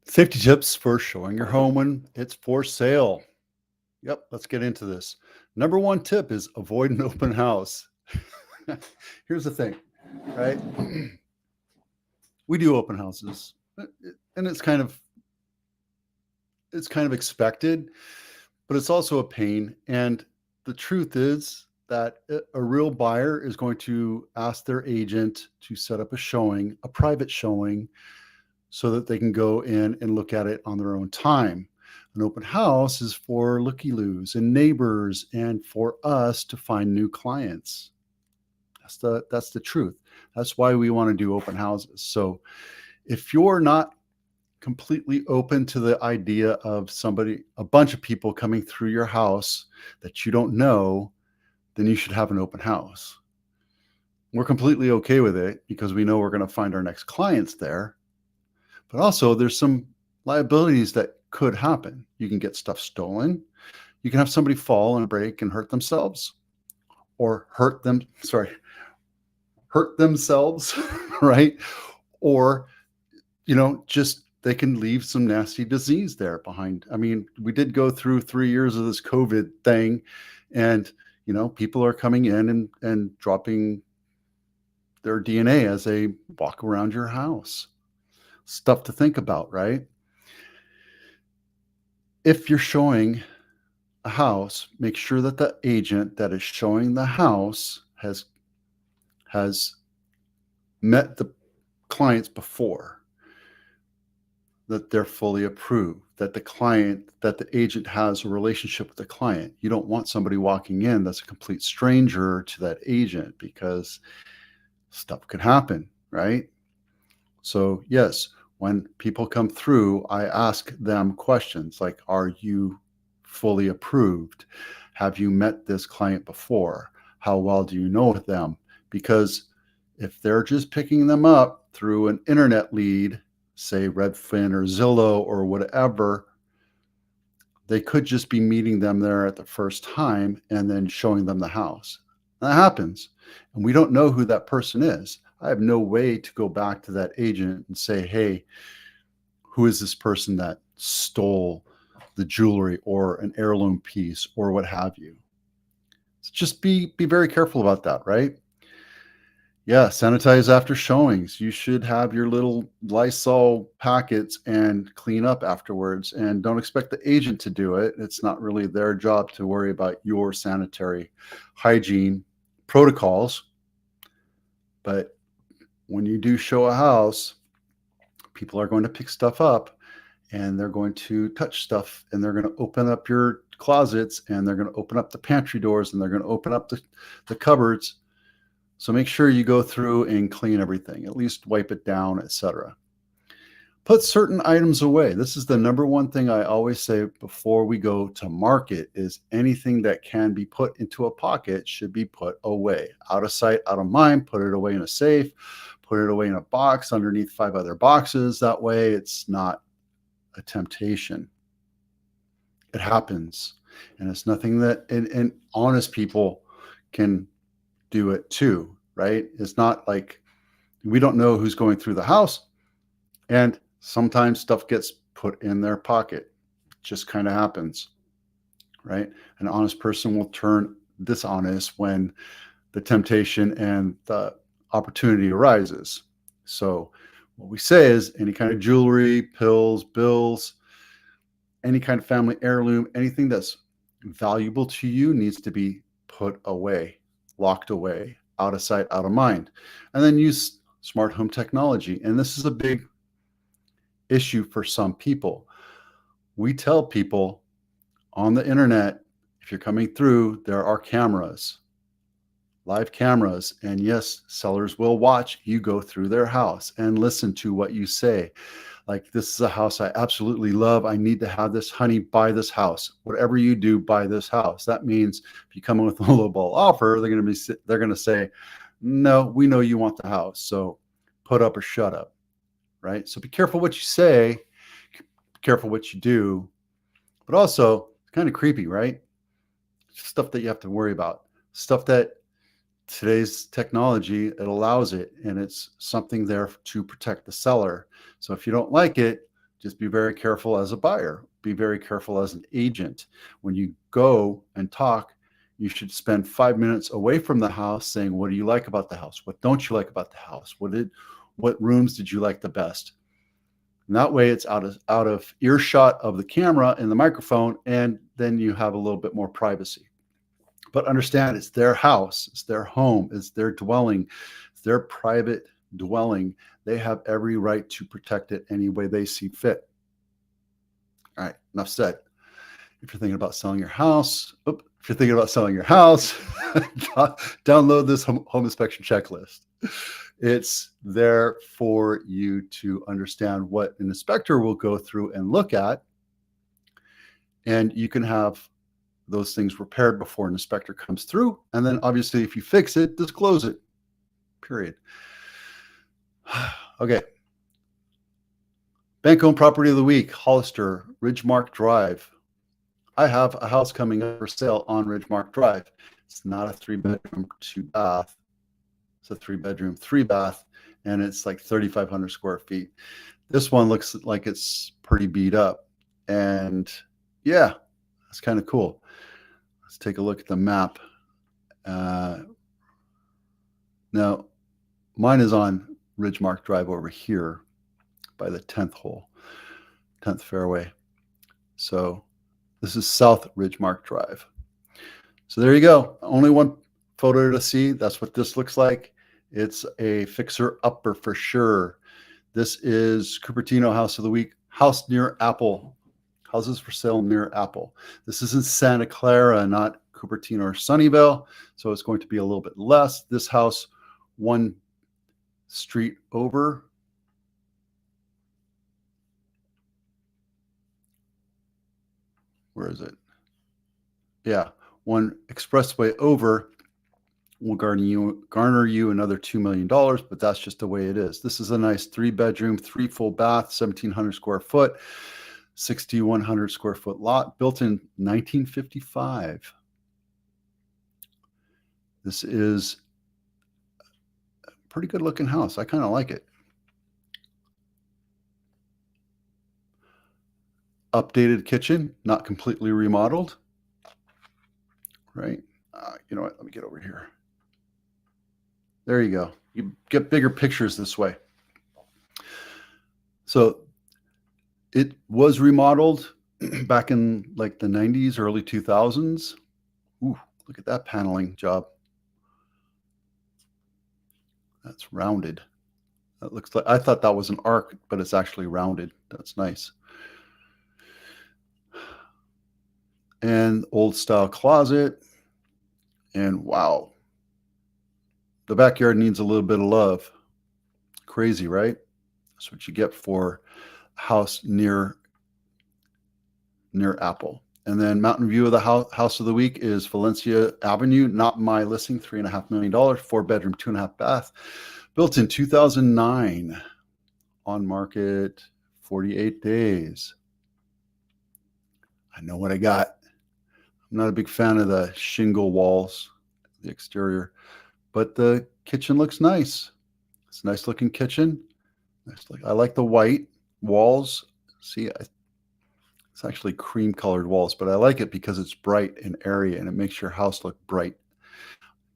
Safety tips for showing your home when it's for sale. Yep, let's get into this. Number one tip is avoid an open house. Here's the thing, right? We do open houses, and it's kind of expected, but it's also a pain. And the truth is that a real buyer is going to ask their agent to set up a showing, a private showing, so that they can go in and look at it on their own time. An open house is for looky-loos and neighbors and for us to find new clients. That's the truth. That's why we want to do open houses. So if you're not completely open to the idea of a bunch of people coming through your house that you don't know, then you should have an open house. We're completely okay with it because we know we're going to find our next clients there. But also, there's some liabilities that could happen. You can get stuff stolen. You can have somebody fall and break and hurt themselves, or hurt themselves, right? Or, just they can leave some nasty disease there behind. I mean, we did go through 3 years of this COVID thing, and, people are coming in and dropping their DNA as they walk around your house. Stuff to think about, right? If you're showing a house, make sure that the agent that is showing the house has met the clients before, that they're fully approved, that the agent has a relationship with the client. You don't want somebody walking in that's a complete stranger to that agent, because stuff could happen, right? So yes, when people come through, I ask them questions like, are you fully approved? Have you met this client before? How well do you know them? Because if they're just picking them up through an internet lead, say Redfin or Zillow or whatever, they could just be meeting them there at the first time and then showing them the house. That happens. And we don't know who that person is. I have no way to go back to that agent and say, hey, who is this person that stole the jewelry or an heirloom piece or what have you? So just be very careful about that, right? Yeah, sanitize after showings. You should have your little Lysol packets and clean up afterwards. And don't expect the agent to do it. It's not really their job to worry about your sanitary hygiene protocols. But when you do show a house, people are going to pick stuff up and they're going to touch stuff, and they're going to open up your closets, and they're going to open up the pantry doors, and they're going to open up the cupboards. So make sure you go through and clean everything, at least wipe it down, etc. Put certain items away. This is the number one thing I always say before we go to market, is anything that can be put into a pocket should be put away. Out of sight, out of mind. Put it away in a safe. Put it away in a box underneath 5 other boxes. That way it's not a temptation. It happens. And it's nothing that, and honest people can do it too, right? It's not like we don't know who's going through the house, and sometimes stuff gets put in their pocket. It just kind of happens, right? An honest person will turn dishonest when the temptation and the opportunity arises. So what we say is any kind of jewelry, pills, bills, any kind of family heirloom, anything that's valuable to you needs to be put away, locked away, out of sight, out of mind. And then use smart home technology. And this is a big issue for some people. We tell people on the internet, if you're coming through, there are cameras, live cameras. And yes, sellers will watch you go through their house and listen to what you say. Like, this is a house I absolutely love. I need to have this. Honey, buy this house. Whatever you do, buy this house. That means if you come in with a lowball offer, they're going to say, no, we know you want the house, so put up or shut up, right? So be careful what you say, be careful what you do, but also it's kind of creepy, right? Stuff that you have to worry about, stuff that today's technology, it allows it, and it's something there to protect the seller. So if you don't like it, Just be very careful as a buyer. Be very careful as an agent. When you go and talk, you should spend 5 minutes away from the house saying, what do you like about the house? What don't you like about the house? What rooms did you like the best? And that way it's out of earshot of the camera and the microphone, and then you have a little bit more privacy. But understand, it's their house, it's their home, it's their dwelling, it's their private dwelling. They have every right to protect it any way they see fit. All right, enough said. If you're thinking about selling your house, download this home inspection checklist. It's there for you to understand what an inspector will go through and look at, and you can have those things repaired before an inspector comes through. And then obviously, if you fix it, disclose it, period. Okay. Bank-owned property of the week, Hollister, Ridgemark Drive. I have a house coming up for sale on Ridgemark Drive. It's not a 3-bedroom, 2-bath. It's a 3-bedroom, 3-bath, and it's like 3,500 square feet. This one looks like it's pretty beat up. And yeah, that's kind of cool. Let's take a look at the map. Now, mine is on Ridgemark Drive over here by the 10th hole, 10th fairway. So this is South Ridgemark Drive. So there you go. Only one photo to see. That's what this looks like. It's a fixer-upper for sure. This is Cupertino House of the Week. House near Apple. Houses for sale near Apple. This is in Santa Clara, not Cupertino or Sunnyvale. So it's going to be a little bit less. This house, one street over. Where is it? Yeah, one expressway over will garner you another $2 million, but that's just the way it is. This is a nice 3-bedroom, 3 full bath, 1,700 square foot, 6,100 square foot lot, built in 1955. This is a pretty good looking house. I kind of like it. Updated kitchen, not completely remodeled, right? You know what? Let me get over here. There you go. You get bigger pictures this way. So it was remodeled back in like the 90s, early 2000s. Ooh, look at that paneling job. That's rounded. That looks like, I thought that was an arc, but it's actually rounded. That's nice. And old style closet. And wow, the backyard needs a little bit of love. Crazy, right? That's what you get for a house near Apple. And then Mountain View of the house of the week is Valencia Avenue, not my listing, $3.5 million, 4-bedroom, 2.5 bath, built in 2009, on market 48 days. I know what I got. I'm not a big fan of the shingle walls, the exterior, but the kitchen looks nice. It's a nice looking kitchen. I like the white walls. See, it's actually cream colored walls, but I like it because it's bright and airy and it makes your house look bright.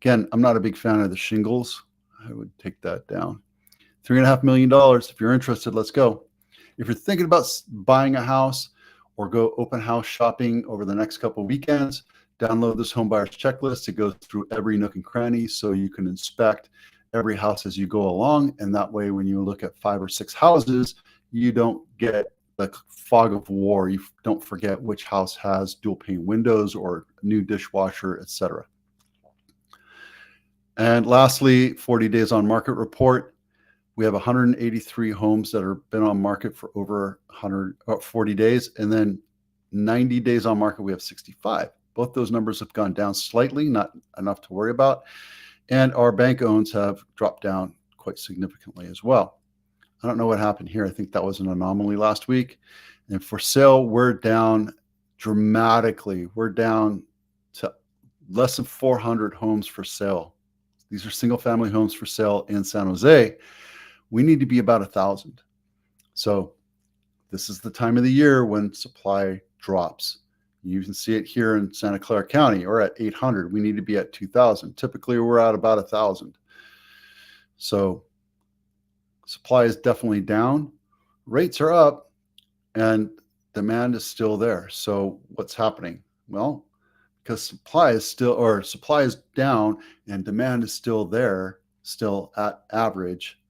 Again, I'm not a big fan of the shingles. I would take that down. $3.5 million. If you're interested, let's go. If you're thinking about buying a house or go open house shopping over the next couple of weekends, download this home buyer's checklist. It goes through every nook and cranny so you can inspect every house as you go along. And that way, when you look at 5 or 6 houses, you don't get the fog of war. You don't forget which house has dual pane windows or new dishwasher, etc. And lastly, 40 days on market report. We have 183 homes that have been on market for over 40 days. And then 90 days on market, we have 65. Both those numbers have gone down slightly, not enough to worry about. And our bank owns have dropped down quite significantly as well. I don't know what happened here. I think that was an anomaly last week. And for sale, we're down dramatically. We're down to less than 400 homes for sale. These are single family homes for sale in San Jose. We need to be about 1,000. So This is the time of the year when supply drops. You can see it here in Santa Clara County. We're at 800. We need to be at 2,000. Typically, we're at about 1,000. So supply is definitely down. Rates are up, and demand is still there. So what's happening? Well, because supply is down and demand is still there, still at average,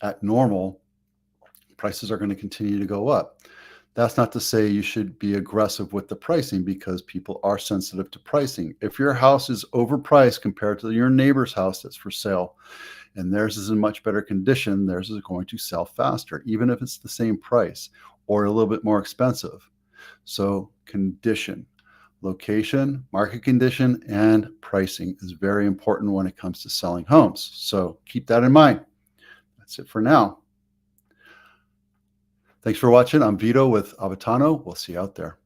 at normal, prices are going to continue to go up. That's not to say you should be aggressive with the pricing, because people are sensitive to pricing. If your house is overpriced compared to your neighbor's house that's for sale, and theirs is in much better condition, theirs is going to sell faster, even if it's the same price or a little bit more expensive. So condition, location, market condition, and pricing is very important when it comes to selling homes. So keep that in mind. That's it for now. Thanks for watching. I'm Vito with Avitano. We'll see you out there.